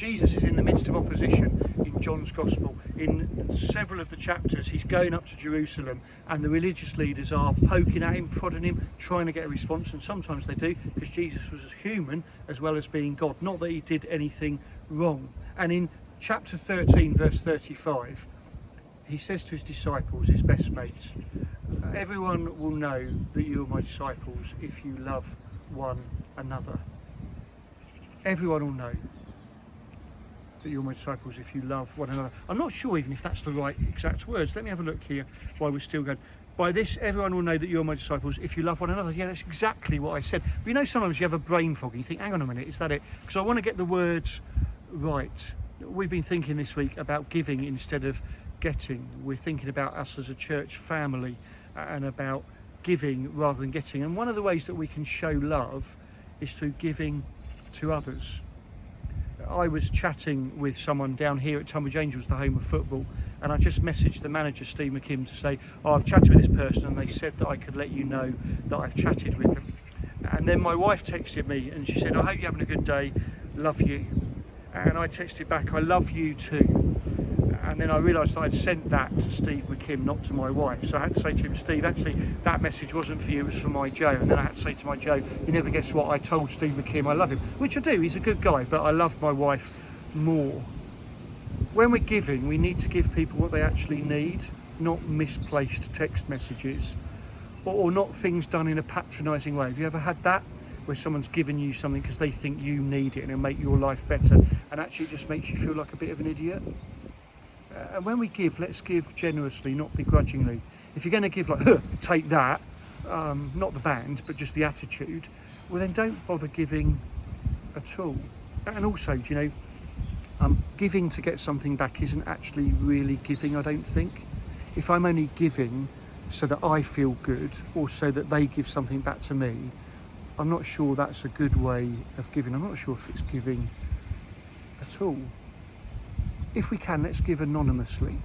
Jesus is in the midst of opposition in John's Gospel. In several of the chapters, he's going up to Jerusalem, and the religious leaders are poking at him, prodding him, trying to get a response, and sometimes they do, because Jesus was as human as well as being God. Not that he did anything wrong. And in chapter 13, verse 35, he says to his disciples, his best mates, everyone will know that you are my disciples if you love one another. Everyone will know that you're my disciples if you love one another. I'm not sure even if that's the right exact words. Let me have a look here while we're still going. By this, everyone will know that you're my disciples if you love one another. Yeah, that's exactly what I said. But you know, sometimes you have a brain fog and you think, hang on a minute, is that it? Because I want to get the words right. We've been thinking this week about giving instead of getting. We're thinking about us as a church family and about giving rather than getting. And one of the ways that we can show love is through giving to others. I was chatting with someone down here at Tonbridge Angels, the home of football, and I just messaged the manager, Steve McKim, to say, oh, I've chatted with this person and they said that I could let you know that I've chatted with them. And then my wife texted me and she said, I hope you're having a good day, love you. And I texted back, I love you too. And then I realised that I'd sent that to Steve McKim, not to my wife. So I had to say to him, Steve, actually, that message wasn't for you, it was for my Joe. And then I had to say to my Joe, you never guess what, I told Steve McKim I love him. Which I do, he's a good guy, but I love my wife more. When we're giving, we need to give people what they actually need, not misplaced text messages, or not things done in a patronising way. Have you ever had that? Where someone's given you something because they think you need it and it'll make your life better, and actually it just makes you feel like a bit of an idiot. And when we give, let's give generously, not begrudgingly. If you're going to give like, take that, not the band, but just the attitude, well then don't bother giving at all. And also, do you know, giving to get something back isn't actually really giving, I don't think. If I'm only giving so that I feel good, or so that they give something back to me, I'm not sure that's a good way of giving. I'm not sure if it's giving at all. If we can, let's give anonymously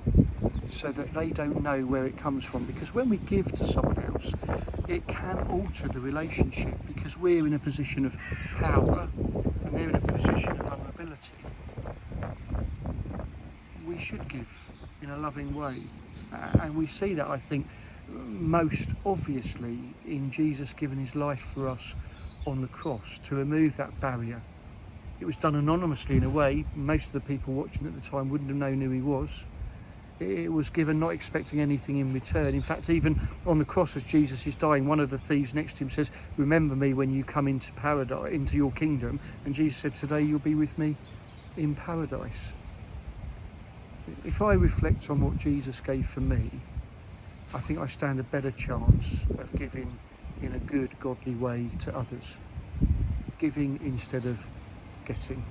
so that they don't know where it comes from, because when we give to someone else, it can alter the relationship, because we're in a position of power and they're in a position of vulnerability. We should give in a loving way, and we see that, I think, most obviously in Jesus giving his life for us on the cross to remove that barrier. It was done anonymously in a way. Most of the people watching at the time wouldn't have known who he was. It was given not expecting anything in return. In fact, even on the cross as Jesus is dying, one of the thieves next to him says, remember me when you come into paradise, into your kingdom. And Jesus said, today you'll be with me in paradise. If I reflect on what Jesus gave for me, I think I stand a better chance of giving in a good, godly way to others. Giving instead of getting.